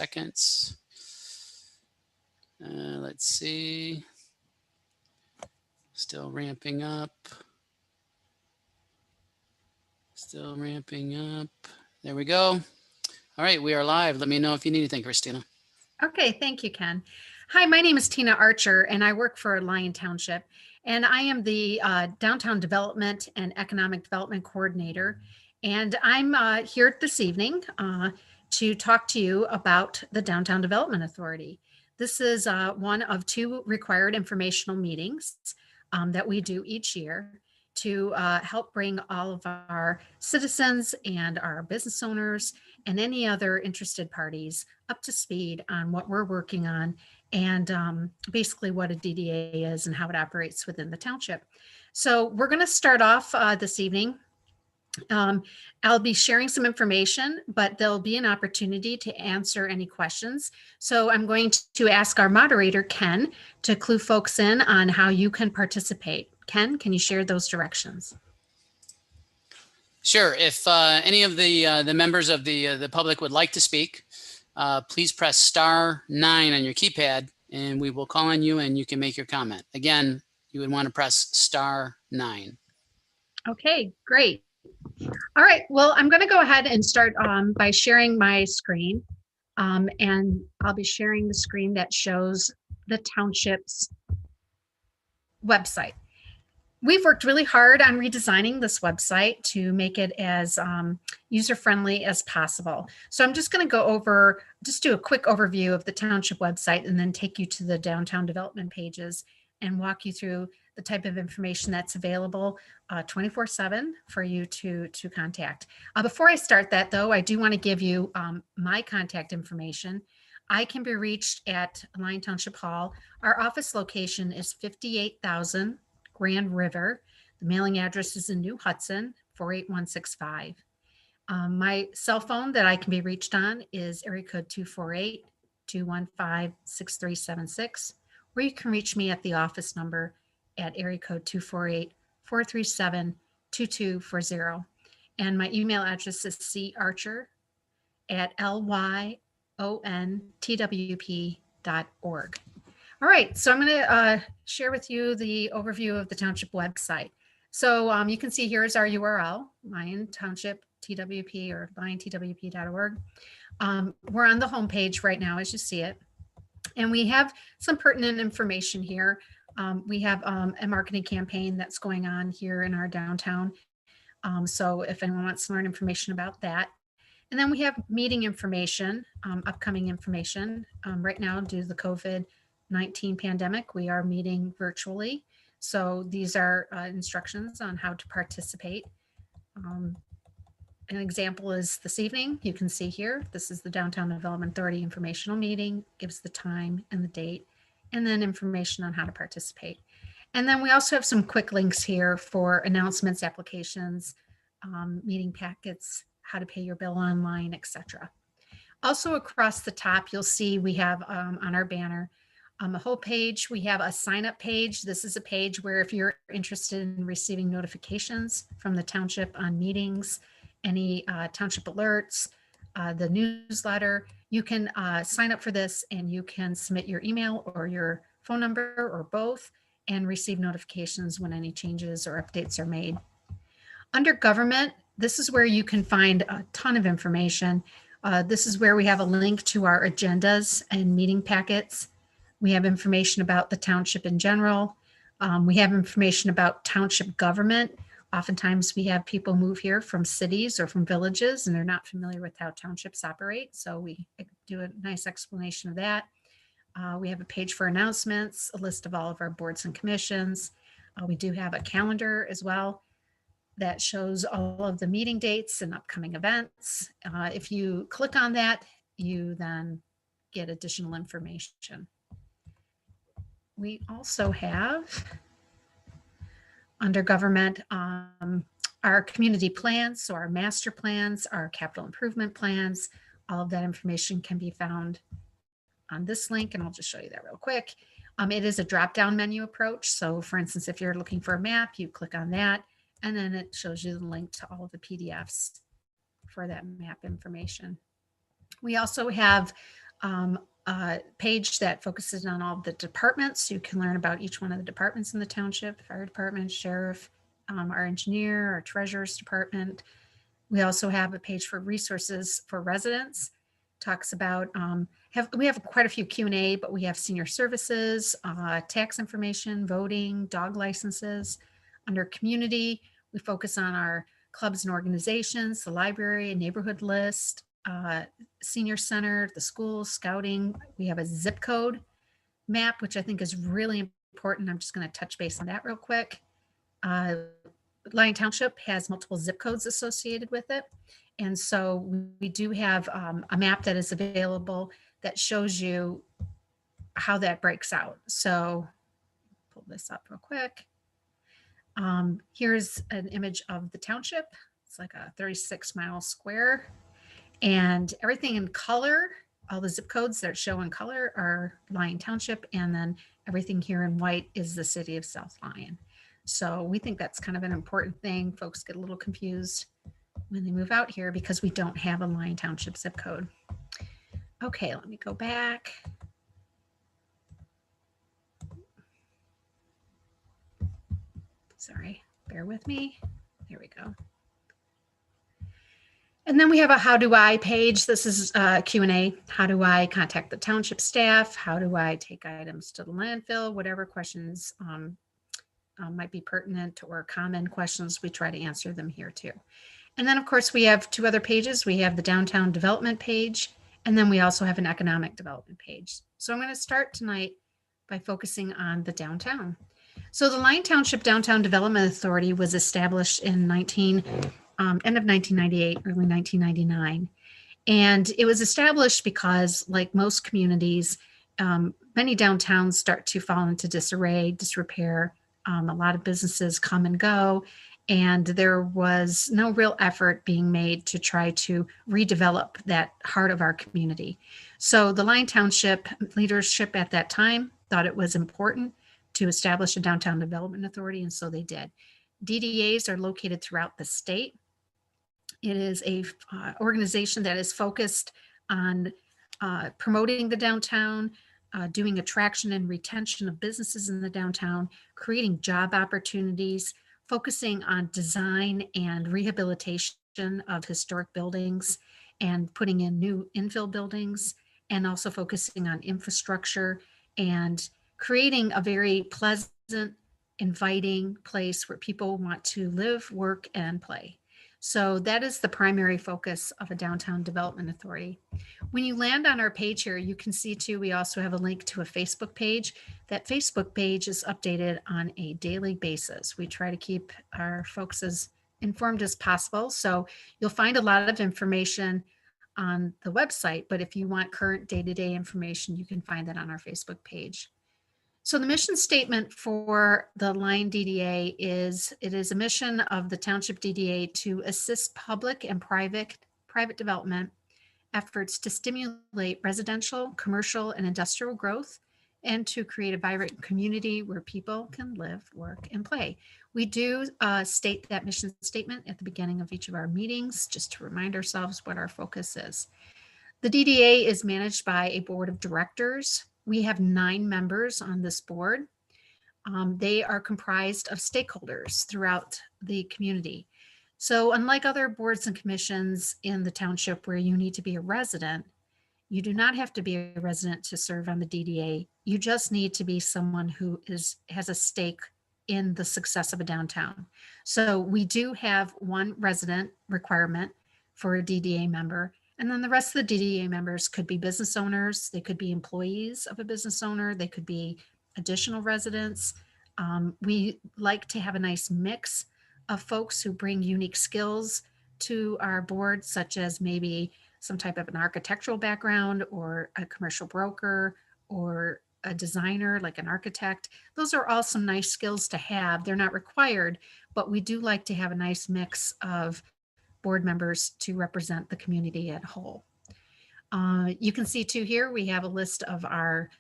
seconds. Let's see. Still ramping up. Still ramping up. There we go. All right, we are live. Let me know if you need anything, Christina. Okay, thank you, Ken. Hi, my name is Tina Archer, and I work for Lyon Township, and I am the Downtown Development and Economic Development Coordinator. And I'm here this evening to talk to you about the Downtown Development Authority. This is one of two required informational meetings that we do each year to help bring all of our citizens and our business owners and any other interested parties up to speed on what we're working on and basically what a DDA is and how it operates within the township. So we're going to start off this evening. I'll be sharing some information, but there'll be an opportunity to answer any questions. So I'm going to ask our moderator, Ken, to clue folks in on how you can participate. Ken, can you share those directions? Sure. If any of the members of the public would like to speak, please press *9 on your keypad and we will call on you and you can make your comment. Again, you would want to press *9. Okay, great. All right, well, I'm going to go ahead and start by sharing my screen. And I'll be sharing the screen that shows the township's website. We've worked really hard on redesigning this website to make it as user-friendly as possible. So I'm just going to go over, just do a quick overview of the township website and then take you to the downtown development pages and walk you through the type of information that's available 24/7 for you to contact. Before I start that though, I do want to give you my contact information. I can be reached at Lyon Township Hall. Our office location is 58,000 Grand River. The mailing address is in New Hudson, 48165. My cell phone that I can be reached on is area code 248-215-6376, or you can reach me at the office number at area code 248-437-2240. And my email address is cArcher@lyontwp.org. All right, so I'm going to share with you the overview of the township website. So you can see here is our URL, Lyon Township TWP or lyontwp.org. We're on the homepage right now as you see it. And we have some pertinent information here. We have a marketing campaign that's going on here in our downtown. So if anyone wants to learn information about that. And then we have meeting information, upcoming information. Right now, due to the COVID-19 pandemic, we are meeting virtually. So these are instructions on how to participate. An example is this evening. You can see here, this is the Downtown Development Authority informational meeting, gives the time and the date, and then information on how to participate. And then we also have some quick links here for announcements, applications, meeting packets, how to pay your bill online, etc. Also across the top, you'll see we have on our banner on the whole page, we have a sign up page. This is a page where if you're interested in receiving notifications from the township on meetings, any township alerts, the newsletter, you can sign up for this and you can submit your email or your phone number or both and receive notifications when any changes or updates are made. Under government, this is where you can find a ton of information. This is where we have a link to our agendas and meeting packets. We have information about the township in general. We have information about township government. Oftentimes we have people move here from cities or from villages and they're not familiar with how townships operate. So we do a nice explanation of that. We have a page for announcements, a list of all of our boards and commissions. We do have a calendar as well that shows all of the meeting dates and upcoming events. If you click on that, you then get additional information. We also have, under government, our community plans, so our master plans, our capital improvement plans. All of that information can be found on this link, and I'll just show you that real quick. It is a drop-down menu approach. So for instance, if you're looking for a map, you click on that, and then it shows you the link to all of the PDFs for that map information. We also have page that focuses on all the departments. You can learn about each one of the departments in the township: fire department, sheriff, our engineer, our treasurer's department. We also have a page for resources for residents. Talks about, we have quite a few Q&A, but we have senior services, tax information, voting, dog licenses. Under community, we focus on our clubs and organizations, the library, a neighborhood list, senior center, the schools, scouting. We have a zip code map, which I think is really important. I'm just going to touch base on that real quick. Lyon Township has multiple zip codes associated with it. And so we do have a map that is available that shows you how that breaks out. So pull this up real quick. Here's an image of the township. It's like a 36-mile square, and everything in color, all the zip codes that show in color are Lyon Township, and then everything here in white is the city of South Lyon. So we think that's kind of an important thing. Folks get a little confused when they move out here because we don't have a Lyon Township zip code. Okay, let me go back. Sorry, bear with me. There we go. And then we have a how do I page. This is Q&A. How do I contact the township staff? How do I take items to the landfill? Whatever questions might be pertinent or common questions, we try to answer them here too. And then of course we have two other pages. We have the downtown development page, and then we also have an economic development page. So I'm going to start tonight by focusing on the downtown. So the Lyon Township Downtown Development Authority was established in end of 1998, early 1999. And it was established because, like most communities, many downtowns start to fall into disarray, disrepair. A lot of businesses come and go, and there was no real effort being made to try to redevelop that heart of our community. So the Lyon Township leadership at that time thought it was important to establish a downtown development authority, and so they did. DDAs are located throughout the state. It is a organization that is focused on promoting the downtown, doing attraction and retention of businesses in the downtown, creating job opportunities, focusing on design and rehabilitation of historic buildings, and putting in new infill buildings, and also focusing on infrastructure and creating a very pleasant, inviting place where people want to live, work, and play. So that is the primary focus of a downtown development authority. When you land on our page here, you can see too, we also have a link to a Facebook page. That Facebook page is updated on a daily basis. We try to keep our folks as informed as possible. So you'll find a lot of information on the website, but if you want current day-to-day information, you can find that on our Facebook page. So the mission statement for the Lyon DDA is, it is a mission of the Township DDA to assist public and private development efforts to stimulate residential, commercial, and industrial growth, and to create a vibrant community where people can live, work, and play. We do state that mission statement at the beginning of each of our meetings, just to remind ourselves what our focus is. The DDA is managed by a board of directors. We have 9 members on this board. They are comprised of stakeholders throughout the community. So unlike other boards and commissions in the township where you need to be a resident, you do not have to be a resident to serve on the DDA. You just need to be someone who has a stake in the success of a downtown. So we do have one resident requirement for a DDA member. And then the rest of the DDA members could be business owners. They could be employees of a business owner. They could be additional residents. We like to have a nice mix of folks who bring unique skills to our board, such as maybe some type of an architectural background, or a commercial broker, or a designer like an architect. Those are all some nice skills to have. They're not required, but we do like to have a nice mix of board members to represent the community at whole. You can see too here, we have a list of our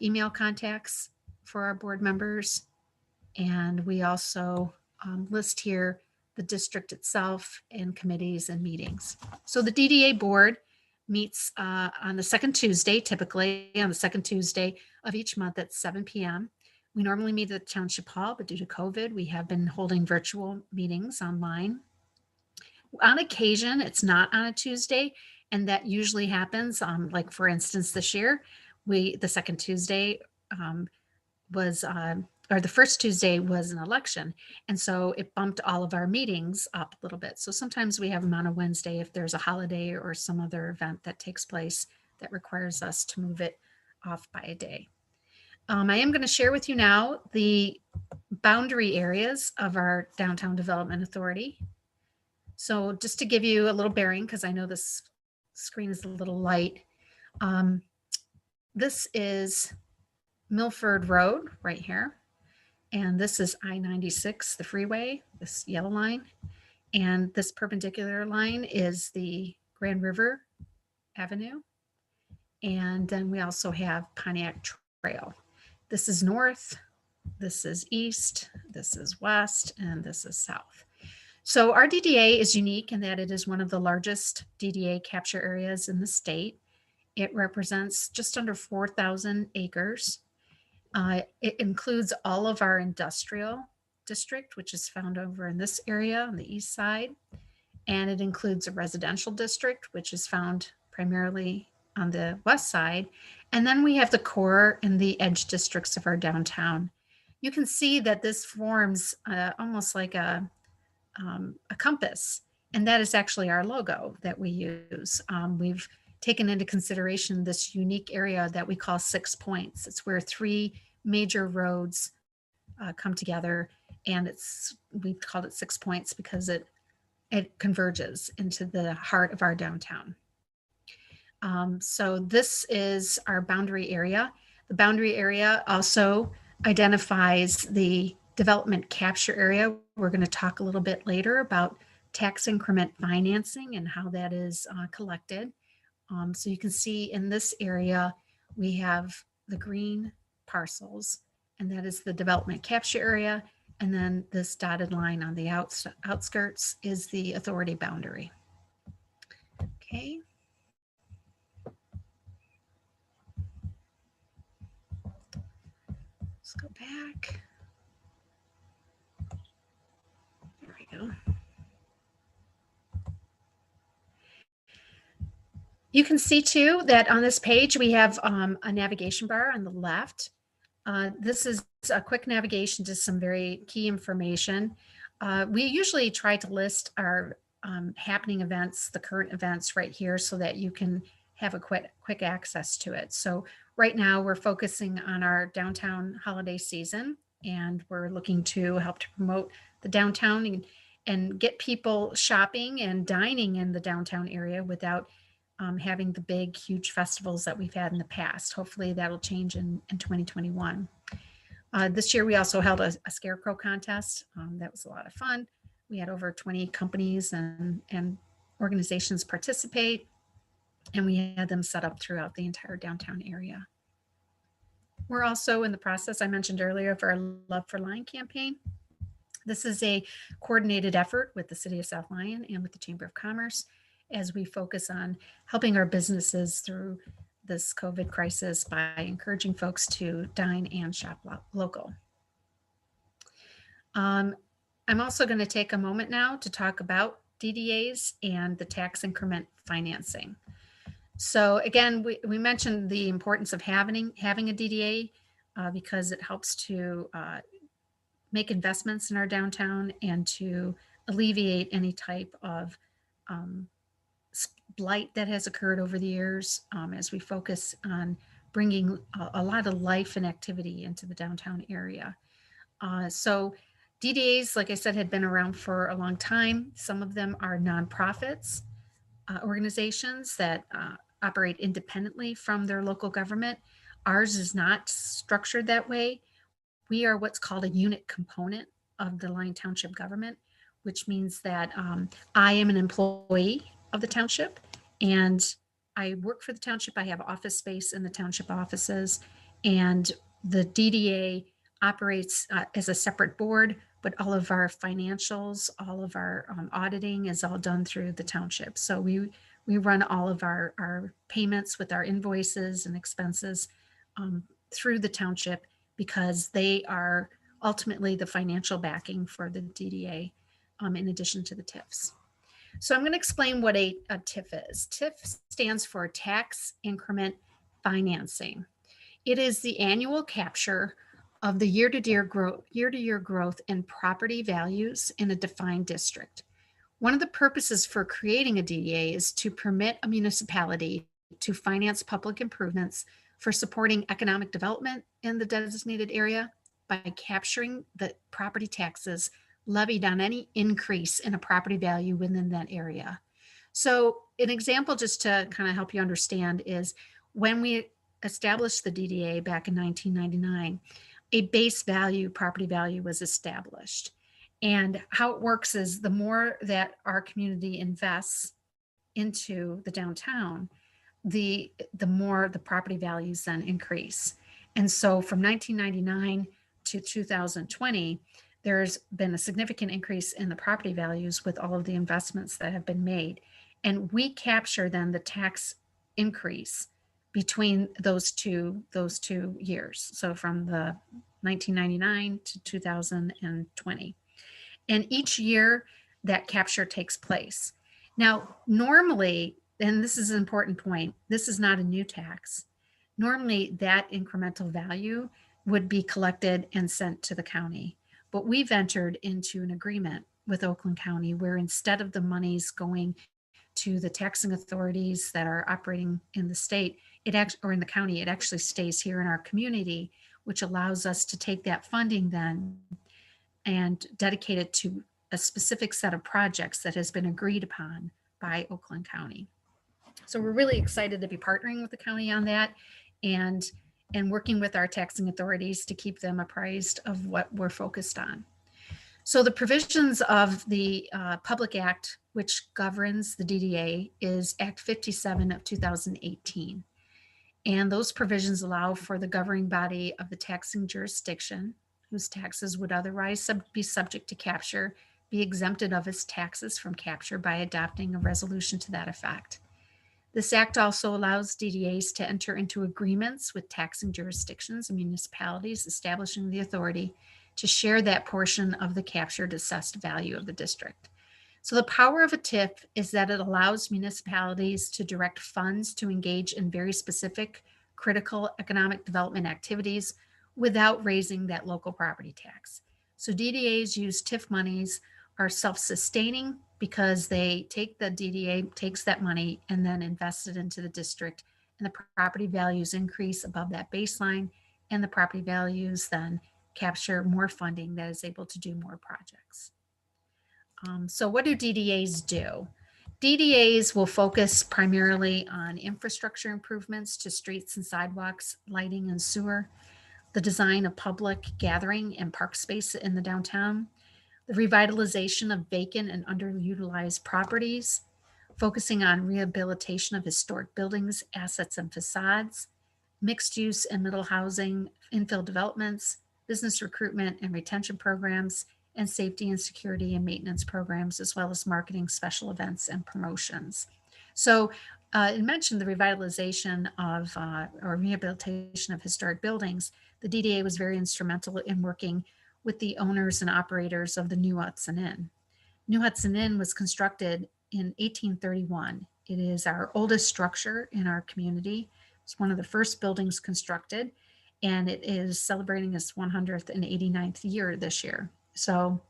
email contacts for our board members. And we also list here the district itself and committees and meetings. So the DDA board meets on the second Tuesday, typically on the second Tuesday of each month at 7 p.m. We normally meet at the Township Hall, but due to COVID, we have been holding virtual meetings online. On occasion, it's not on a Tuesday, and that usually happens. Like for instance, this year, the second Tuesday was or the first Tuesday was an election. And so it bumped all of our meetings up a little bit. So sometimes we have them on a Wednesday if there's a holiday or some other event that takes place that requires us to move it off by a day. I am going to share with you now the boundary areas of our Downtown Development Authority. So just to give you a little bearing, because I know this screen is a little light. This is Milford Road right here. And this is I-96, the freeway, this yellow line. And this perpendicular line is the Grand River Avenue. And then we also have Pontiac Trail. This is north, this is east, this is west, and this is south. So our DDA is unique in that it is one of the largest DDA capture areas in the state. It represents just under 4,000 acres. It includes all of our industrial district, which is found over in this area on the east side. And it includes a residential district, which is found primarily on the west side. And then we have the core and the edge districts of our downtown. You can see that this forms almost like a compass. And that is actually our logo that we use. We've taken into consideration this unique area that we call 6 points. It's where 3 major roads come together, and we've called it 6 points because it converges into the heart of our downtown. So this is our boundary area. The boundary area also identifies the development capture area. We're going to talk a little bit later about tax increment financing and how that is collected. So you can see in this area, we have the green parcels, and that is the development capture area. And then this dotted line on the outskirts is the authority boundary. Okay. Let's go back. There we go. You can see too that on this page we have a navigation bar on the left. This is a quick navigation to some very key information. We usually try to list our happening events, the current events right here, so that you can have a quick access to it. So right now we're focusing on our downtown holiday season, and we're looking to help to promote the downtown and get people shopping and dining in the downtown area without having the big, huge festivals that we've had in the past. Hopefully that'll change in 2021. This year, we also held a scarecrow contest. That was a lot of fun. We had over 20 companies and organizations participate, and we had them set up throughout the entire downtown area. We're also in the process, I mentioned earlier, of our Love for Lyon campaign. This is a coordinated effort with the City of South Lyon and with the Chamber of Commerce, as we focus on helping our businesses through this COVID crisis by encouraging folks to dine and shop local. I'm also going to take a moment now to talk about DDAs and the tax increment financing. So again, we mentioned the importance of having a DDA because it helps to make investments in our downtown and to alleviate any type of blight that has occurred over the years as we focus on bringing a lot of life and activity into the downtown area. So DDAs, like I said, had been around for a long time. Some of them are nonprofits, organizations that operate independently from their local government. Ours is not structured that way. We are what's called a unit component of the Lyon Township government, which means that I am an employee of the township and I work for the township. I have office space in the township offices, and the DDA operates as a separate board, but all of our financials, all of our auditing is all done through the township. So we We run all of our payments with our invoices and expenses through the township because they are ultimately the financial backing for the DDA in addition to the TIFs. So I'm going to explain what a TIF is. TIF stands for Tax Increment Financing. It is the annual capture of the year-to-year growth in property values in a defined district. One of the purposes for creating a DDA is to permit a municipality to finance public improvements for supporting economic development in the designated area by capturing the property taxes levied on any increase in a property value within that area. So an example just to kind of help you understand is when we established the DDA back in 1999, a base value, property value was established. And how it works is the more that our community invests into the downtown, the more the property values then increase. And so from 1999 to 2020, there's been a significant increase in the property values with all of the investments that have been made. And we capture then the tax increase between those two years. So from the 1999 to 2020. And each year that capture takes place. Now, normally, and this is an important point, this is not a new tax. Normally, that incremental value would be collected and sent to the county. But we've entered into an agreement with Oakland County where instead of the monies going to the taxing authorities that are operating in the state, or in the county, it actually stays here in our community, which allows us to take that funding then and dedicate it to a specific set of projects that has been agreed upon by Oakland County. So we're really excited to be partnering with the county on that and working with our taxing authorities to keep them apprised of what we're focused on. So the provisions of the Public Act, which governs the DDA, is Act 57 of 2018. And those provisions allow for the governing body of the taxing jurisdiction, whose taxes would otherwise be subject to capture, be exempted of its taxes from capture by adopting a resolution to that effect. This act also allows DDAs to enter into agreements with taxing jurisdictions and municipalities establishing the authority to share that portion of the captured assessed value of the district. So the power of a TIF is that it allows municipalities to direct funds to engage in very specific critical economic development activities without raising that local property tax. So DDAs use TIF monies are self-sustaining because they take the DDA takes that money and then invests it into the district, and the property values increase above that baseline, and the property values then capture more funding that is able to do more projects. So what do DDAs do? DDAs will focus primarily on infrastructure improvements to streets and sidewalks, lighting and sewer, the design of public gathering and park space in the downtown, the revitalization of vacant and underutilized properties, focusing on rehabilitation of historic buildings, assets, and facades, mixed use and middle housing, infill developments, business recruitment and retention programs, and safety and security and maintenance programs, as well as marketing, special events, and promotions. So it mentioned the revitalization of or rehabilitation of historic buildings. The DDA was very instrumental in working with the owners and operators of the New Hudson Inn. New Hudson Inn was constructed in 1831. It is our oldest structure in our community. It's one of the first buildings constructed, and it is celebrating its 189th year this year. So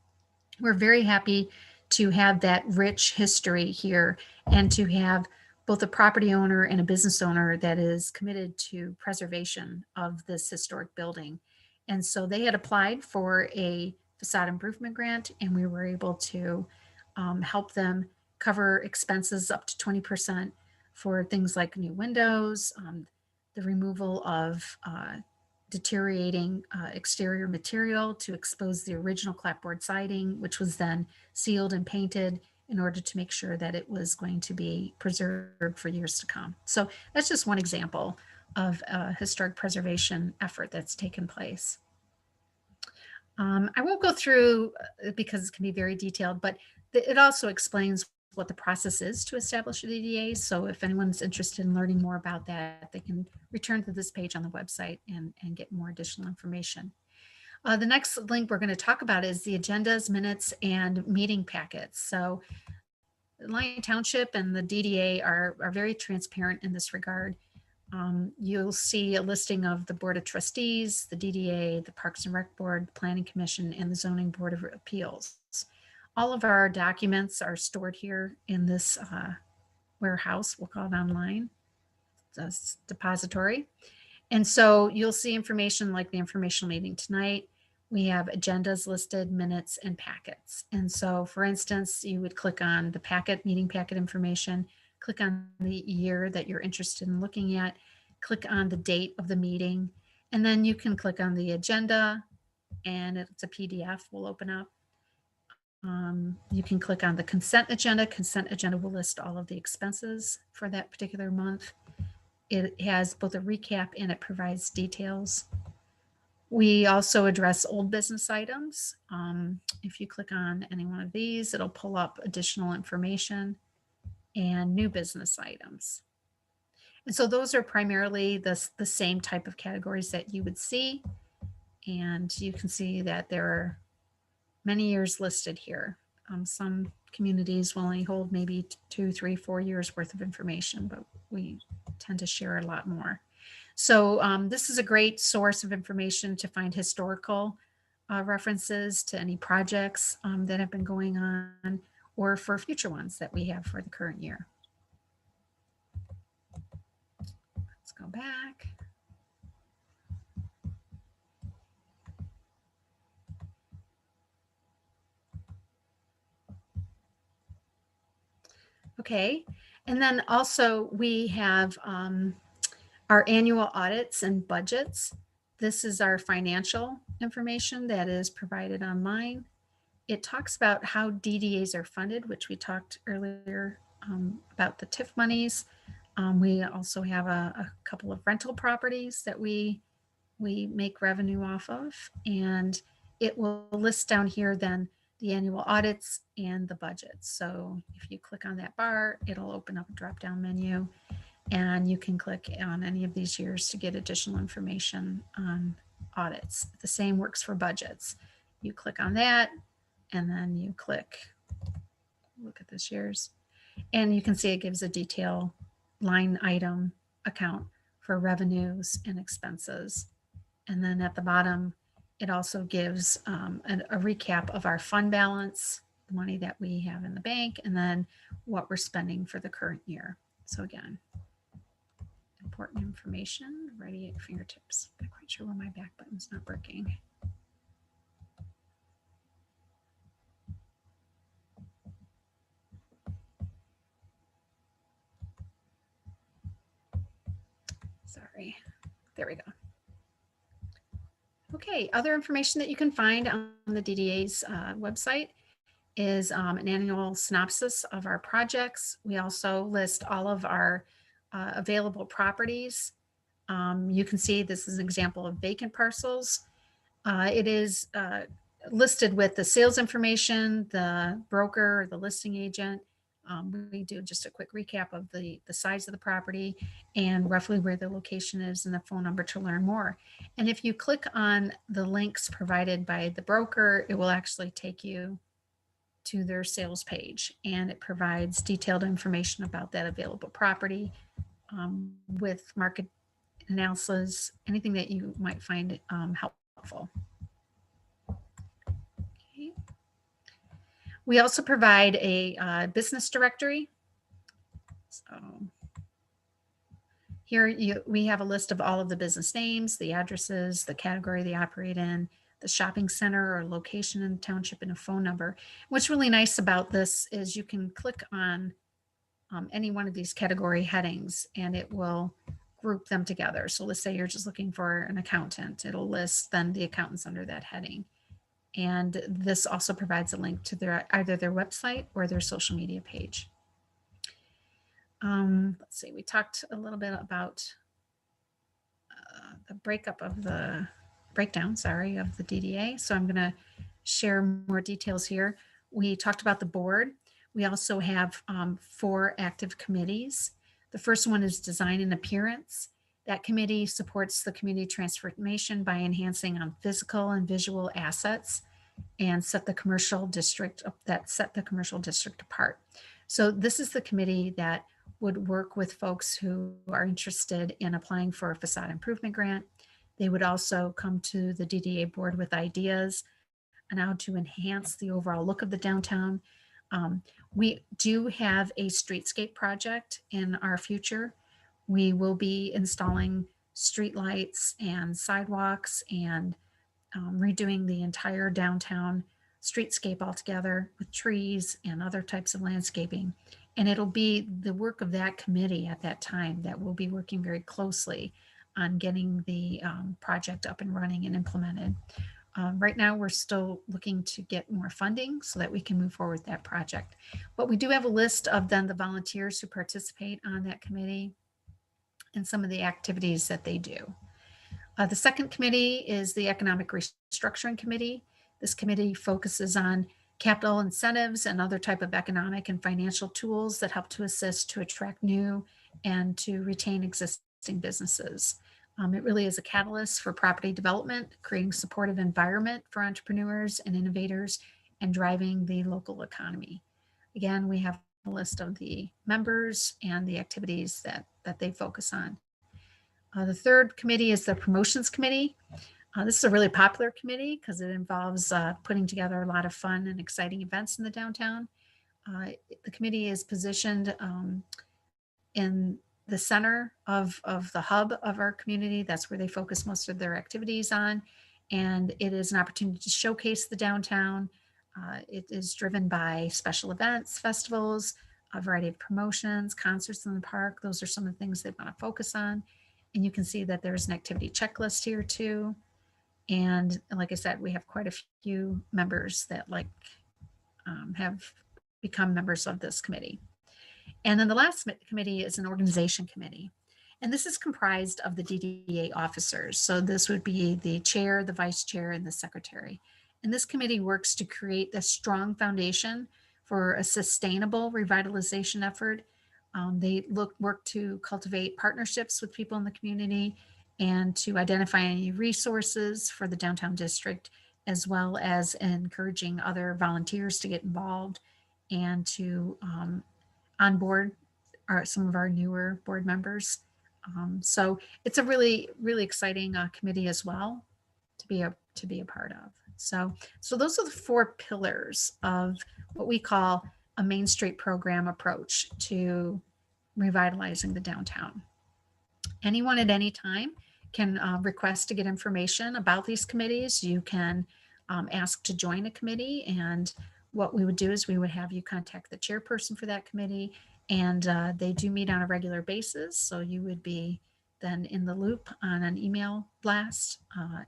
we're very happy to have that rich history here and to have both a property owner and a business owner that is committed to preservation of this historic building. And so they had applied for a facade improvement grant, and we were able to help them cover expenses up to 20% for things like new windows, the removal of deteriorating exterior material to expose the original clapboard siding, which was then sealed and painted in order to make sure that it was going to be preserved for years to come. So that's just one example of a historic preservation effort that's taken place. I won't go through because it can be very detailed, but it also explains what the process is to establish a DDA. So if anyone's interested in learning more about that, they can return to this page on the website and get more additional information. The next link we're going to talk about is the agendas, minutes, and meeting packets. So Lyon Township and the DDA are very transparent in this regard. You'll see a listing of the Board of Trustees, the DDA, the Parks and Rec Board, the Planning Commission, and the Zoning Board of Appeals. All of our documents are stored here in this warehouse. We'll call it online, it's depository. And so you'll see information like the informational meeting tonight. We have agendas listed, minutes, and packets. And so, for instance, you would click on the packet, meeting packet information, click on the year that you're interested in looking at, click on the date of the meeting, and then you can click on the agenda, and it's a PDF will open up. You can click on the consent agenda. Consent agenda will list all of the expenses for that particular month. It has both a recap and it provides details. We also address old business items. If you click on any one of these, it'll pull up additional information and new business items. And so those are primarily the same type of categories that you would see. And you can see that there are many years listed here. Some communities will only hold maybe 2, 3, 4 years worth of information, but we tend to share a lot more. So this is a great source of information to find historical references to any projects that have been going on or for future ones that we have for the current year. Let's go back. Okay, and then also we have our annual audits and budgets. This is our financial information that is provided online. It talks about how DDAs are funded, which we talked earlier about the TIF monies. We also have a couple of rental properties that we make revenue off of, and it will list down here then the annual audits and the budgets. So if you click on that bar, it'll open up a drop-down menu, and you can click on any of these years to get additional information on audits. The same works for budgets. You click on that, and then you click, look at this year's, and you can see it gives a detail line item account for revenues and expenses. And then at the bottom, it also gives a recap of our fund balance, the money that we have in the bank, and then what we're spending for the current year. So again, important information ready at your fingertips. I'm not quite sure why my back button's not working. Sorry, there we go. Okay, other information that you can find on the DDA's website is an annual synopsis of our projects. We also list all of our available properties. You can see this is an example of vacant parcels. It is listed with the sales information, the broker, the listing agent. We do just a quick recap of the size of the property and roughly where the location is and the phone number to learn more. And if you click on the links provided by the broker, it will actually take you to their sales page, and it provides detailed information about that available property with market analysis, anything that you might find helpful. Okay. We also provide a business directory. So here we have a list of all of the business names, the addresses, the category they operate in, the shopping center or location in the township, and a phone number. What's really nice about this is you can click on any one of these category headings and it will group them together. So let's say you're just looking for an accountant. It'll list then the accountants under that heading. And this also provides a link to either their website or their social media page. Let's see, we talked a little bit about the breakdown, of the DDA. So I'm going to share more details here. We talked about the board. We also have 4 active committees. The first one is Design and Appearance. That committee supports the community transformation by enhancing on physical and visual assets and set the commercial district apart. So this is the committee that would work with folks who are interested in applying for a facade improvement grant. They would also come to the DDA board with ideas on how to enhance the overall look of the downtown. We do have a streetscape project in our future. We will be installing streetlights and sidewalks and redoing the entire downtown streetscape altogether with trees and other types of landscaping. And it'll be the work of that committee at that time that will be working very closely on getting the project up and running and implemented. Right now, we're still looking to get more funding so that we can move forward with that project. But we do have a list of then the volunteers who participate on that committee and some of the activities that they do. The second committee is the Economic Restructuring Committee. This committee focuses on capital incentives and other type of economic and financial tools that help to assist to attract new and to retain existing businesses. It really is a catalyst for property development, creating supportive environment for entrepreneurs and innovators, and driving the local economy. Again, we have a list of the members and the activities that they focus on. The third committee is the Promotions Committee. This is a really popular committee because it involves putting together a lot of fun and exciting events in the downtown. The committee is positioned in the center of the hub of our community. That's where they focus most of their activities on. And it is an opportunity to showcase the downtown. It is driven by special events, festivals, a variety of promotions, concerts in the park. Those are some of the things they want to focus on. And you can see that there's an activity checklist here too. And like I said, we have quite a few members that have become members of this committee. And then the last committee is an organization committee. And this is comprised of the DDA officers. So this would be the chair, the vice chair, and the secretary. And this committee works to create a strong foundation for a sustainable revitalization effort. They work to cultivate partnerships with people in the community and to identify any resources for the downtown district, as well as encouraging other volunteers to get involved and to onboard some of our newer board members. So it's a really, really exciting committee as well to be a part of. So those are the 4 pillars of what we call a Main Street program approach to revitalizing the downtown. Anyone at any time can request to get information about these committees. You can ask to join a committee, and what we would do is we would have you contact the chairperson for that committee, and they do meet on a regular basis. So you would be then in the loop on an email blast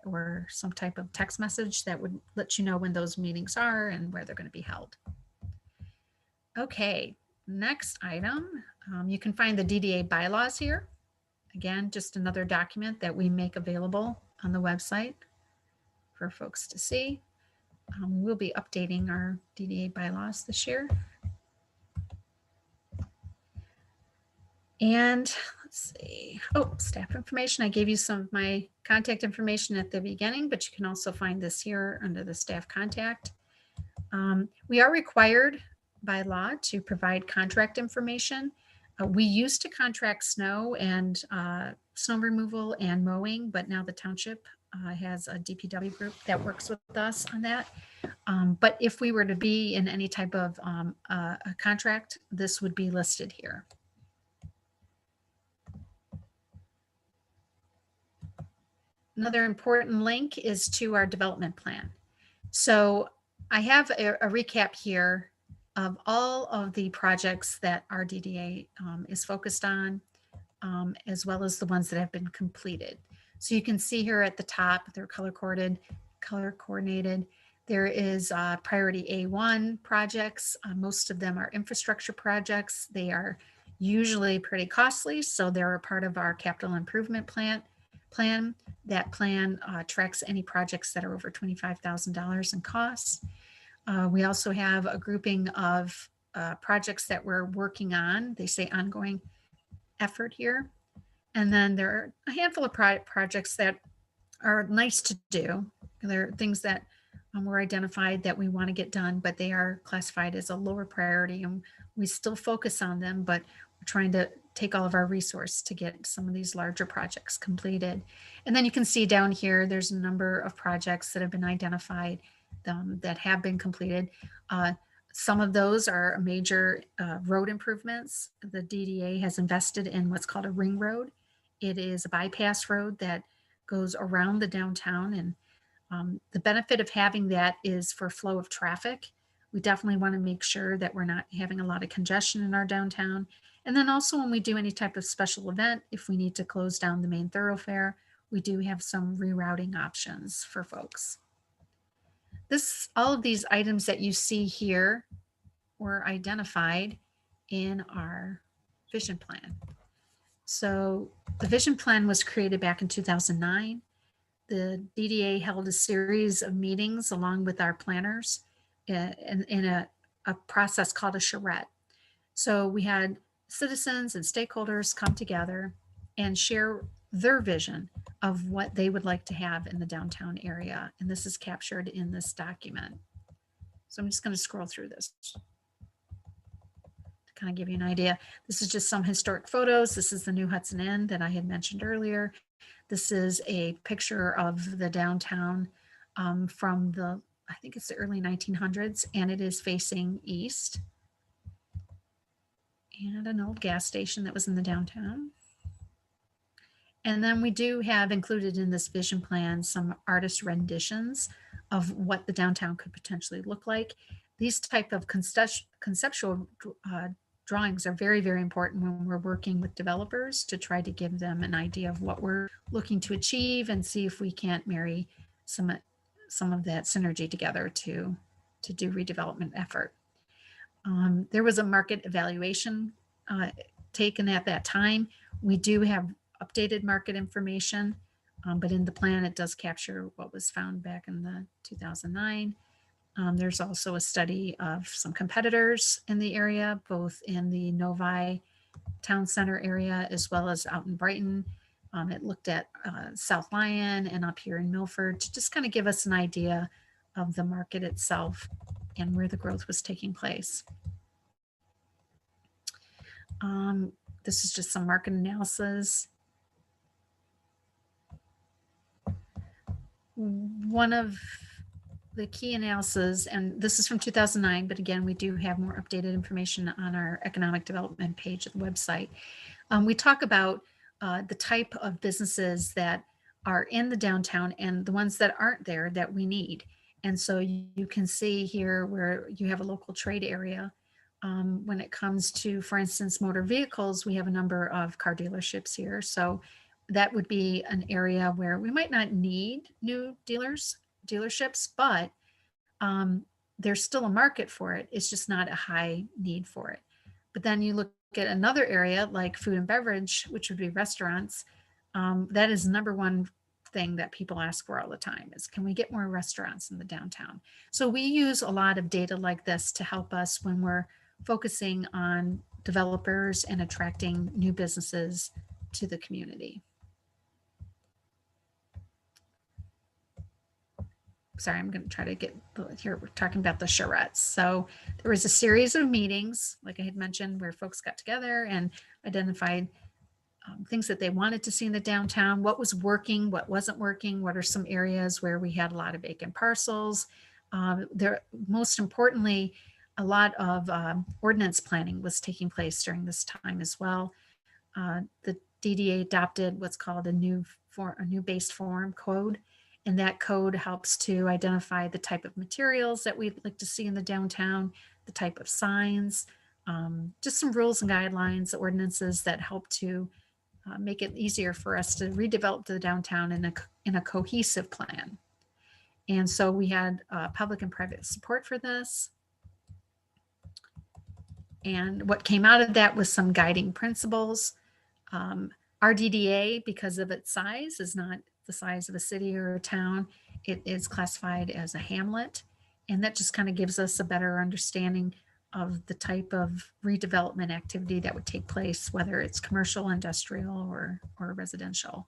or some type of text message that would let you know when those meetings are and where they're going to be held. Okay, next item. You can find the DDA bylaws here. Again, just another document that we make available on the website for folks to see. We'll be updating our DDA bylaws this year. And let's see. Oh, staff information. I gave you some of my contact information at the beginning, but you can also find this here under the staff contact. We are required by law to provide contract information. We used to contract snow and snow removal and mowing, but now the township has a DPW group that works with us on that. But if we were to be in any type of a contract, this would be listed here. Another important link is to our development plan. So I have a recap here of all of the projects that our DDA is focused on, as well as the ones that have been completed. So you can see here at the top, they're color coordinated. There is priority A1 projects. Most of them are infrastructure projects. They are usually pretty costly, so they're a part of our capital improvement plan. That plan tracks any projects that are over $25,000 in costs. We also have a grouping of projects that we're working on. They say ongoing effort here. And then there are a handful of projects that are nice to do. They're things that were identified that we want to get done, but they are classified as a lower priority, and we still focus on them, but we're trying to take all of our resource to get some of these larger projects completed. And then you can see down here, there's a number of projects that have been identified that have been completed. Some of those are major road improvements. The DDA has invested in what's called a ring road. It is a bypass road that goes around the downtown, and the benefit of having that is for flow of traffic. We definitely want to make sure that we're not having a lot of congestion in our downtown. And then also when we do any type of special event, if we need to close down the main thoroughfare, we do have some rerouting options for folks. All of these items that you see here were identified in our vision plan. So the vision plan was created back in 2009. The DDA held a series of meetings along with our planners in a process called a charrette. So we had citizens and stakeholders come together and share their vision of what they would like to have in the downtown area. And this is captured in this document. So I'm just going to scroll through this to kind of give you an idea. This is just some historic photos. This is the new Hudson Inn that I had mentioned earlier. This is a picture of the downtown from I think it's the early 1900s, and it is facing east. And an old gas station that was in the downtown. And then we do have included in this vision plan some artist renditions of what the downtown could potentially look like. These type of conceptual drawings are very, very important when we're working with developers to try to give them an idea of what we're looking to achieve and see if we can't marry some of that synergy together to do redevelopment effort. There was a market evaluation taken at that time. We do have updated market information, but in the plan, it does capture what was found back in the 2009. There's also a study of some competitors in the area, both in the Novi Town Center area, as well as out in Brighton. It looked at South Lyon and up here in Milford to just kind of give us an idea of the market itself and where the growth was taking place. This is just some market analysis. One of the key analysis, and this is from 2009, but again, we do have more updated information on our economic development page of the website. We talk about the type of businesses that are in the downtown and the ones that aren't there that we need. And so you can see here where you have a local trade area. When it comes to, for instance, motor vehicles, we have a number of car dealerships here. So that would be an area where we might not need new dealerships, but there's still a market for it. It's just not a high need for it. But then you look at another area like food and beverage, which would be restaurants. That is the number one thing that people ask for all the time is, can we get more restaurants in the downtown? So we use a lot of data like this to help us when we're focusing on developers and attracting new businesses to the community. Sorry, I'm going to try to get here. We're talking about the charrettes. So there was a series of meetings, like I had mentioned, where folks got together and identified things that they wanted to see in the downtown, what was working, what wasn't working, what are some areas where we had a lot of vacant parcels. Most importantly, a lot of ordinance planning was taking place during this time as well. The DDA adopted what's called a new based form code. And that code helps to identify the type of materials that we'd like to see in the downtown, the type of signs, just some rules and guidelines, ordinances that help to make it easier for us to redevelop the downtown in a cohesive plan. And so we had public and private support for this. And what came out of that was some guiding principles. Our DDA, because of its size, is not the size of a city or a town. It is classified as a hamlet. And that just kind of gives us a better understanding the type of redevelopment activity that would take place, whether it's commercial, industrial, or residential.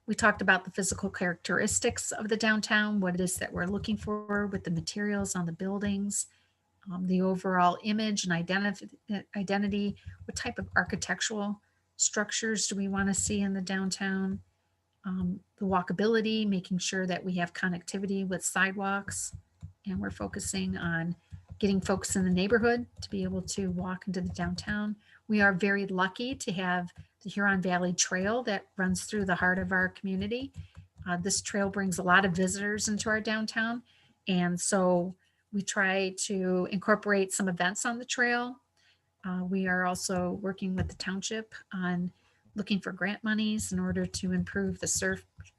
We talked about the physical characteristics of the downtown, what it is that we're looking for with the materials on the buildings, the overall image and identity, what type of architectural structures do we want to see in the downtown, the walkability, making sure that we have connectivity with sidewalks, and we're focusing on getting folks in the neighborhood to be able to walk into the downtown. We are very lucky to have the Huron Valley Trail that runs through the heart of our community. This trail brings a lot of visitors into our downtown, and so we try to incorporate some events on the trail. We are also working with the township on looking for grant monies in order to improve the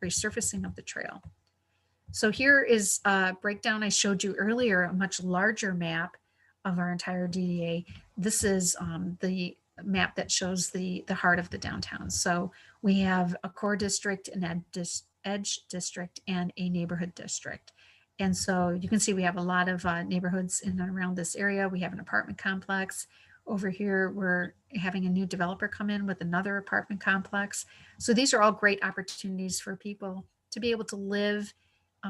resurfacing of the trail. So here is a breakdown I showed you earlier, a much larger map of our entire DDA. This is the map that shows the heart of the downtown. So we have a core district, an edge district, and a neighborhood district. And so you can see we have a lot of neighborhoods in and around this area. We have an apartment complex. Over here, we're having a new developer come in with another apartment complex. So these are all great opportunities for people to be able to live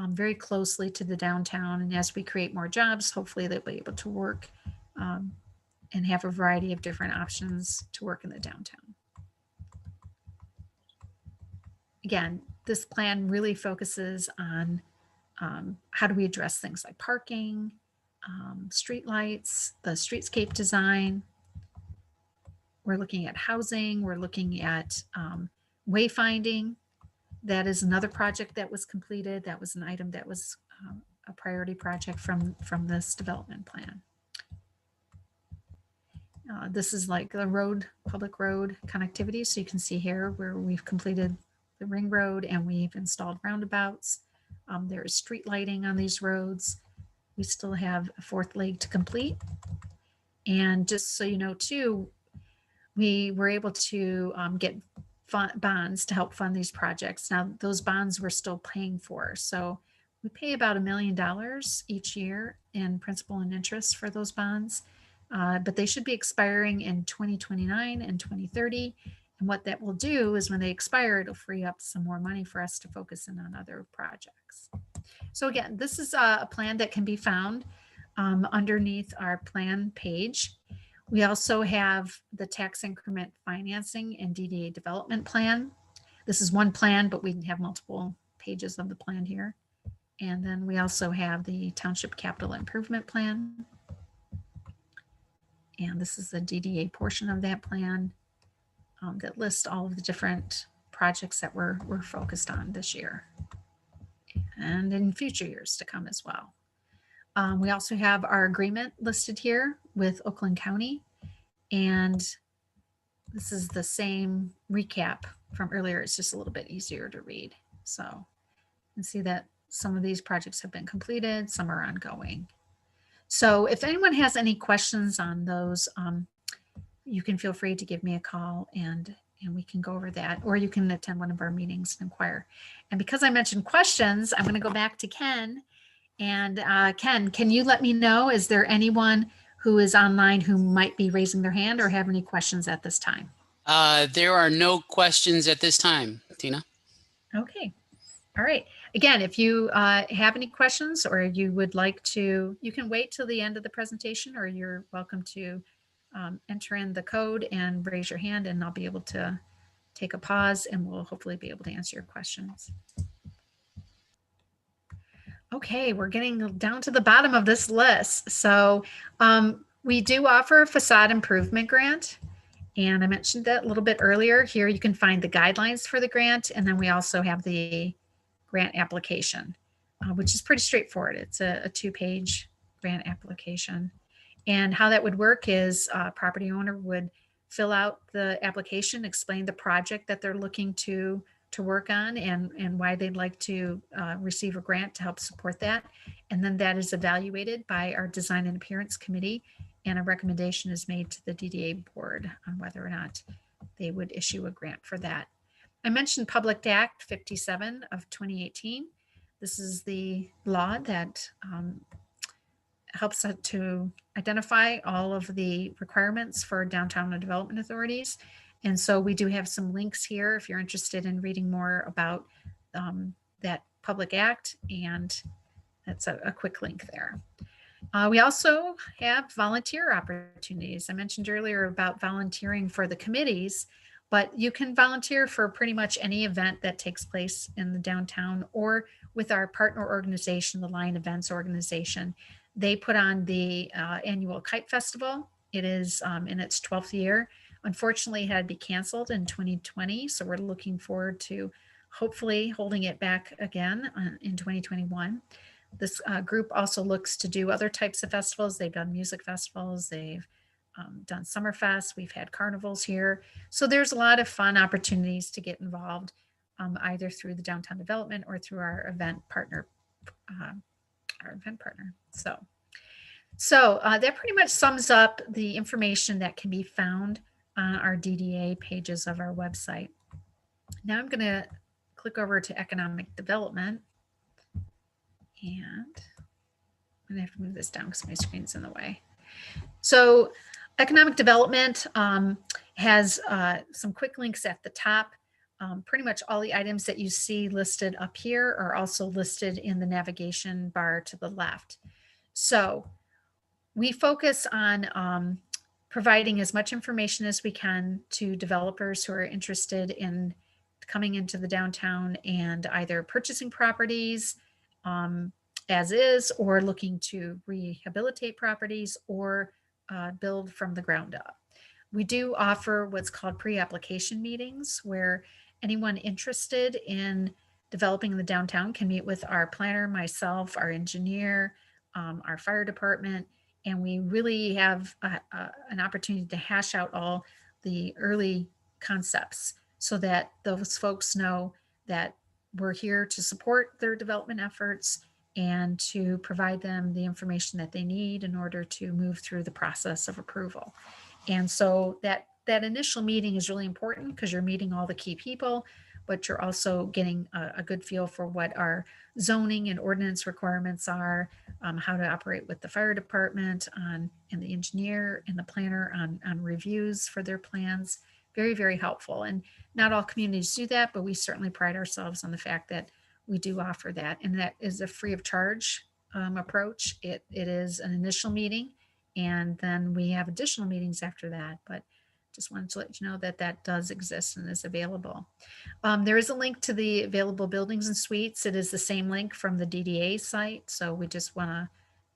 very closely to the downtown. And as we create more jobs, hopefully they'll be able to work and have a variety of different options to work in the downtown. Again, this plan really focuses on how do we address things like parking, street lights, the streetscape design. We're looking at housing. We're looking at wayfinding. That is another project that was completed. That was an item that was a priority project from this development plan. This is like the road, public road connectivity. So you can see here where we've completed the ring road and we've installed roundabouts. There is street lighting on these roads. We still have a fourth leg to complete. And just so you know too, we were able to get bonds to help fund these projects. Now those bonds we're still paying for. So we pay about $1 million each year in principal and interest for those bonds. But they should be expiring in 2029 and 2030. And what that will do is when they expire, it'll free up some more money for us to focus in on other projects. So again, this is a plan that can be found underneath our plan page. We also have the tax increment financing and DDA development plan. This is one plan, but we have multiple pages of the plan here. And then we also have the township capital improvement plan. And this is the DDA portion of that plan that lists all of the different projects that we're focused on this year and in future years to come as well. We also have our agreement listed here with Oakland County. And this is the same recap from earlier. It's just a little bit easier to read. So you can see that some of these projects have been completed, some are ongoing. So if anyone has any questions on those, you can feel free to give me a call and we can go over that, or you can attend one of our meetings and inquire. And because I mentioned questions, I'm going to go back to Ken. And Ken, can you let me know, is there anyone who is online who might be raising their hand or have any questions at this time? There are no questions at this time, Tina. Okay. All right. Again, if you have any questions or you would like to, you can wait till the end of the presentation, or you're welcome to enter in the code and raise your hand, and I'll be able to take a pause and we'll hopefully be able to answer your questions. Okay, we're getting down to the bottom of this list. So we do offer a facade improvement grant. And I mentioned that a little bit earlier. Here you can find the guidelines for the grant. And then we also have the grant application, which is pretty straightforward. It's a 2-page grant application. And how that would work is a property owner would fill out the application, explain the project that they're looking to work on and why they'd like to receive a grant to help support that. And then that is evaluated by our design and appearance committee, and a recommendation is made to the DDA board on whether or not they would issue a grant for that. I mentioned Public Act 57 of 2018. This is the law that helps to identify all of the requirements for downtown development authorities. And so we do have some links here if you're interested in reading more about that public act, and that's a quick link there. We also have volunteer opportunities. I mentioned earlier about volunteering for the committees, but you can volunteer for pretty much any event that takes place in the downtown, or with our partner organization, the Lion Events Organization. They put on the annual Kite Festival. It is in its 12th year. Unfortunately, it had to be canceled in 2020. So we're looking forward to hopefully holding it back again in 2021. This group also looks to do other types of festivals. They've done music festivals. They've done Summerfest. We've had carnivals here. So there's a lot of fun opportunities to get involved, either through the downtown development or through our event partner. So that pretty much sums up the information that can be found on our DDA pages of our website. Now I'm going to click over to economic development, and I'm going to have to move this down because my screen's in the way. So economic development has some quick links at the top. Pretty much all the items that you see listed up here are also listed in the navigation bar to the left. So we focus on providing as much information as we can to developers who are interested in coming into the downtown and either purchasing properties as is, or looking to rehabilitate properties, or build from the ground up. We do offer what's called pre-application meetings, where anyone interested in developing in the downtown can meet with our planner, myself, our engineer, our fire department, and we really have an opportunity to hash out all the early concepts so that those folks know that we're here to support their development efforts and to provide them the information that they need in order to move through the process of approval. And so that initial meeting is really important because you're meeting all the key people, but you're also getting a good feel for what our zoning and ordinance requirements are, how to operate with the fire department and the engineer and the planner on reviews for their plans. Very, very helpful. And not all communities do that, but we certainly pride ourselves on the fact that we do offer that. And that is a free of charge approach. It is an initial meeting, and then we have additional meetings after that. But just wanted to let you know that that does exist and is available. There is a link to the available buildings and suites. It is the same link from the DDA site. So we just want to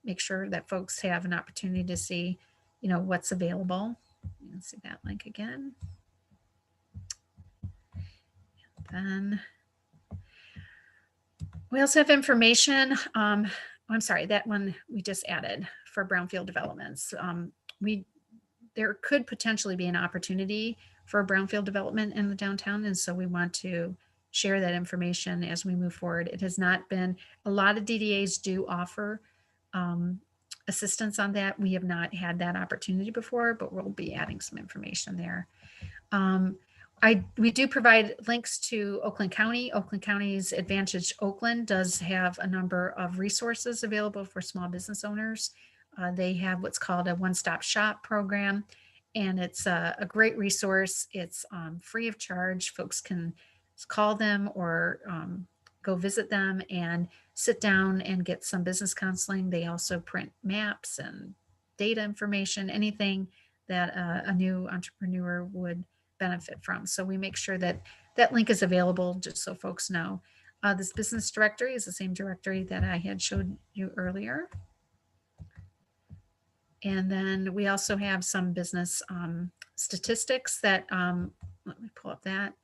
make sure that folks have an opportunity to see, what's available. Let's see that link again. Then we also have information. I'm sorry, that one we just added for brownfield developments. There could potentially be an opportunity for a brownfield development in the downtown, and so we want to share that information as we move forward. It has not been, a lot of DDAs do offer assistance on that. We have not had that opportunity before, but we'll be adding some information there. We do provide links to Oakland County. Oakland County's Advantage Oakland does have a number of resources available for small business owners. They have what's called a one-stop shop program, and it's a great resource. It's free of charge. Folks can call them or go visit them and sit down and get some business counseling. They also print maps and data information, anything that a new entrepreneur would benefit from. So we make sure that that link is available just so folks know. This business directory is the same directory that I had showed you earlier. And then we also have some business statistics that, let me pull up that.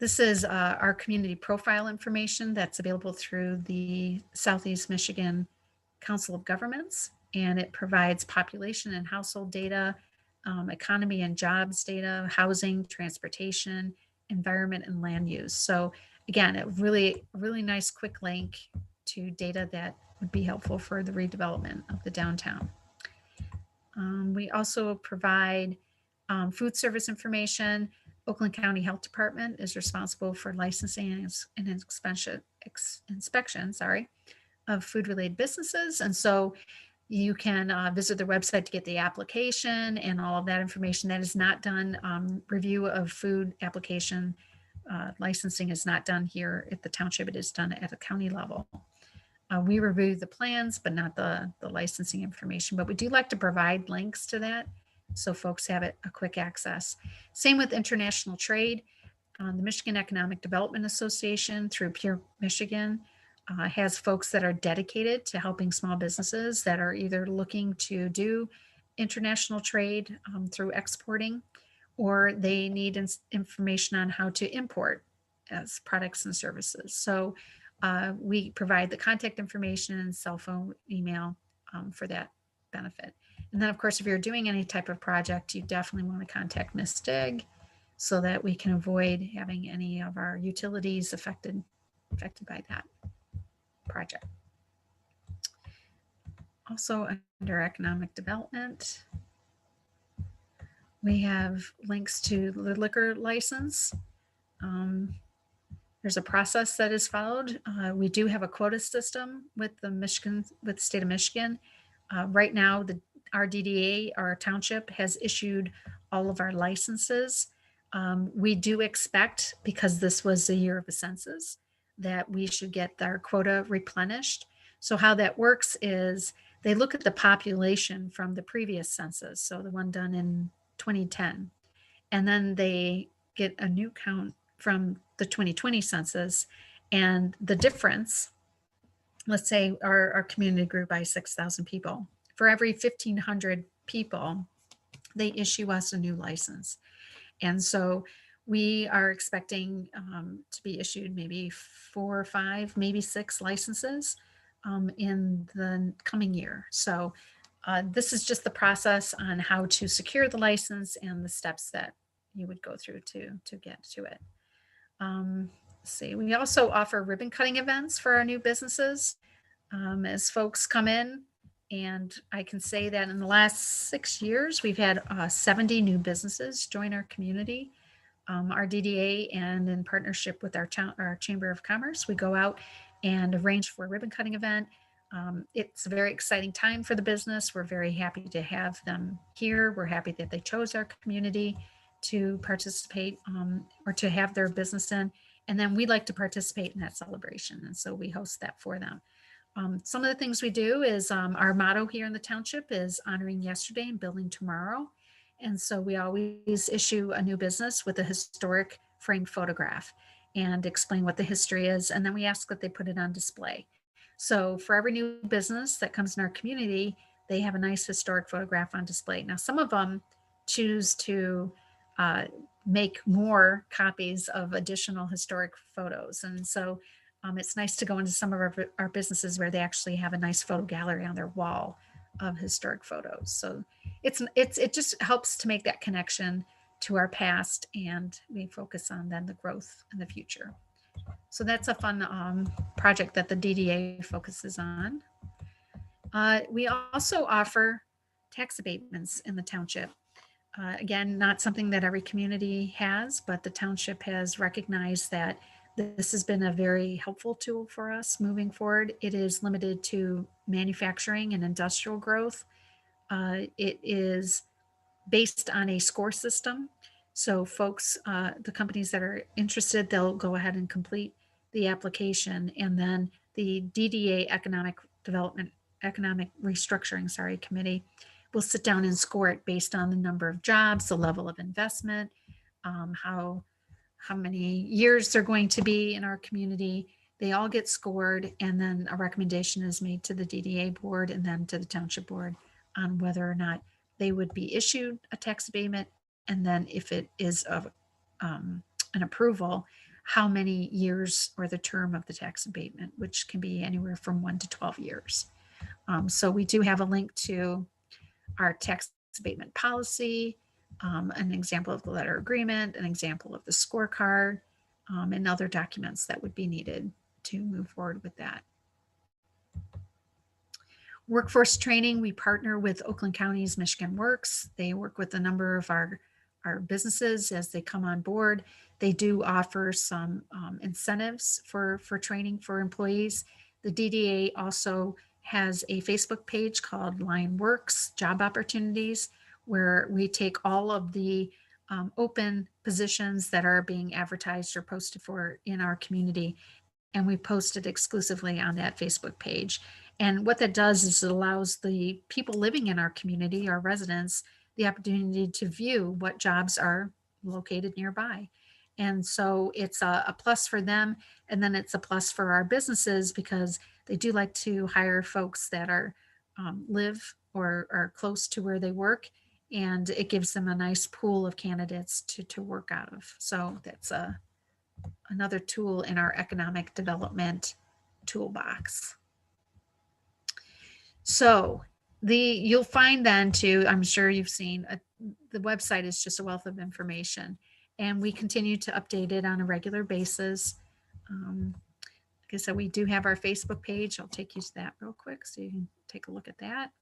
This is our community profile information that's available through the Southeast Michigan Council of Governments, and it provides population and household data, economy and jobs data, housing, transportation, environment, and land use. So again, a really nice quick link to data that would be helpful for the redevelopment of the downtown. We also provide food service information. Oakland County Health Department is responsible for licensing and inspection of food-related businesses. And so you can visit their website to get the application and all of that information. That is not done. Review of food application licensing is not done here at the township. It is done at a county level. We review the plans, but not the licensing information. But we do like to provide links to that so folks have a quick access. Same with international trade. The Michigan Economic Development Association through Pure Michigan has folks that are dedicated to helping small businesses that are either looking to do international trade through exporting, or they need information on how to import as products and services. So we provide the contact information and cell phone, email for that benefit. And then, of course, if you're doing any type of project, you definitely want to contact Ms. Stig so that we can avoid having any of our utilities affected by that project. Also, under economic development, we have links to the liquor license. There's a process that is followed. We do have a quota system with the state of Michigan. Right now, our DDA, our township, has issued all of our licenses. We do expect, because this was the year of the census, that we should get our quota replenished. So how that works is they look at the population from the previous census, so the one done in 2010, and then they get a new count from the 2020 census, and the difference, let's say our community grew by 6,000 people. For every 1,500 people, they issue us a new license. And so we are expecting to be issued maybe 4 or 5, maybe 6 licenses in the coming year. So this is just the process on how to secure the license and the steps that you would go through to get to it. See, we also offer ribbon cutting events for our new businesses as folks come in. And I can say that in the last 6 years, we've had 70 new businesses join our community. Our DDA, and in partnership with our Chamber of Commerce, we go out and arrange for a ribbon cutting event. It's a very exciting time for the business. We're very happy to have them here. We're happy that they chose our community to participate or to have their business in. And then we like to participate in that celebration. And so we host that for them. Some of the things we do is our motto here in the township is honoring yesterday and building tomorrow. And so we always issue a new business with a historic framed photograph and explain what the history is. And then we ask that they put it on display. So for every new business that comes in our community, they have a nice historic photograph on display. Now, some of them choose to make more copies of additional historic photos. And so it's nice to go into some of our businesses where they actually have a nice photo gallery on their wall of historic photos. So it just helps to make that connection to our past, and we focus on then the growth in the future. So that's a fun project that the DDA focuses on. We also offer tax abatements in the township. Again, not something that every community has, but the township has recognized that this has been a very helpful tool for us moving forward. It is limited to manufacturing and industrial growth. It is based on a score system. So folks, the companies that are interested, they'll go ahead and complete the application, and then the DDA Economic Restructuring Committee will sit down and score it based on the number of jobs, the level of investment, how many years they're going to be in our community. They all get scored, and then a recommendation is made to the DDA board and then to the township board on whether or not they would be issued a tax abatement. And then if it is of an approval, how many years or the term of the tax abatement, which can be anywhere from 1 to 12 years. So we do have a link to our tax abatement policy, an example of the letter agreement, an example of the scorecard, and other documents that would be needed to move forward with that. Workforce training, we partner with Oakland County's Michigan Works. They work with a number of our businesses as they come on board. They do offer some incentives for training for employees. The DDA also has a Facebook page called Line Works Job Opportunities, where we take all of the open positions that are being advertised or posted for in our community, and we post it exclusively on that Facebook page. And what that does is it allows the people living in our community, our residents, the opportunity to view what jobs are located nearby. And so it's a plus for them. And then it's a plus for our businesses because they do like to hire folks that are live or are close to where they work. And it gives them a nice pool of candidates to work out of. So that's another tool in our economic development toolbox. So you'll find then too, I'm sure you've seen, the website is just a wealth of information, and we continue to update it on a regular basis. Like I said, we do have our Facebook page. I'll take you to that real quick so you can take a look at that.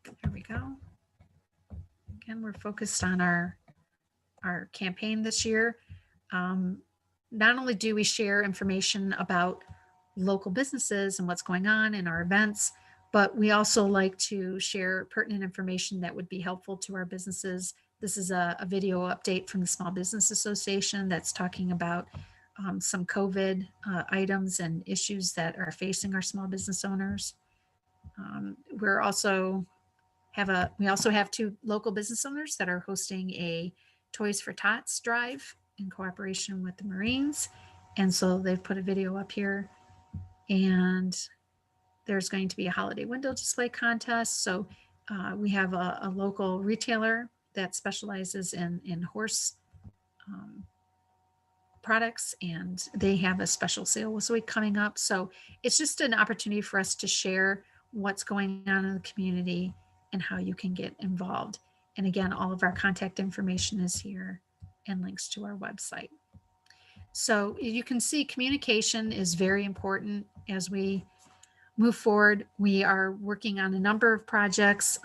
There we go. Again, we're focused on our campaign this year. Not only do we share information about local businesses and what's going on in our events, but we also like to share pertinent information that would be helpful to our businesses. This is a video update from the Small Business Association that's talking about some COVID items and issues that are facing our small business owners. We also have 2 local business owners that are hosting a Toys for Tots drive in cooperation with the Marines. And so they've put a video up here, and there's going to be a holiday window display contest. So we have a local retailer that specializes in horse products, and they have a special sale this week coming up. So it's just an opportunity for us to share what's going on in the community and how you can get involved. And again, all of our contact information is here and links to our website. So you can see communication is very important as we move forward. We are working on a number of projects.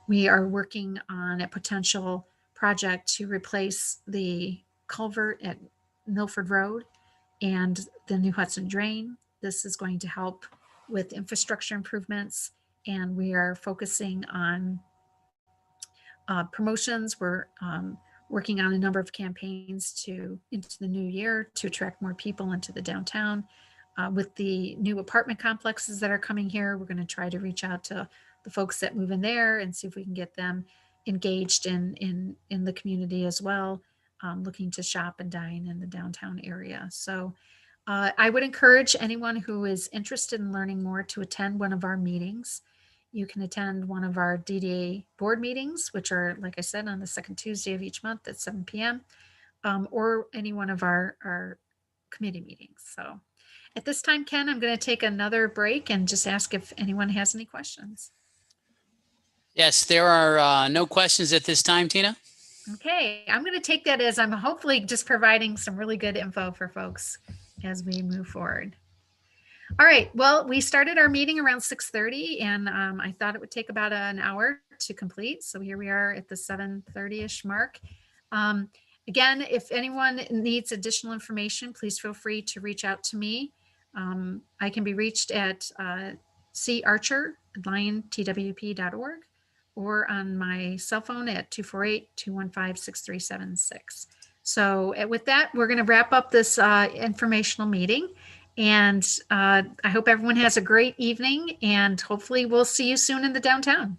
We are working on a potential project to replace the culvert at Milford Road and the New Hudson Drain. This is going to help with infrastructure improvements, and we are focusing on promotions. We're working on a number of campaigns into the new year to attract more people into the downtown. With the new apartment complexes that are coming here, we're going to try to reach out to the folks that move in there and see if we can get them engaged in the community as well, looking to shop and dine in the downtown area. So I would encourage anyone who is interested in learning more to attend one of our meetings. You can attend one of our DDA board meetings, which are, like I said, on the second Tuesday of each month at 7 p.m., or any one of our committee meetings. So at this time, Ken, I'm going to take another break and just ask if anyone has any questions. Yes, there are no questions at this time, Tina. Okay, I'm going to take that as I'm hopefully just providing some really good info for folks as we move forward. All right, well, we started our meeting around 6:30, and I thought it would take about an hour to complete. So here we are at the 7:30-ish mark. Again, if anyone needs additional information, please feel free to reach out to me. I can be reached at carcher@liontwp.org or on my cell phone at 248-215-6376. So with that, we're going to wrap up this informational meeting. And I hope everyone has a great evening, and hopefully we'll see you soon in the downtown.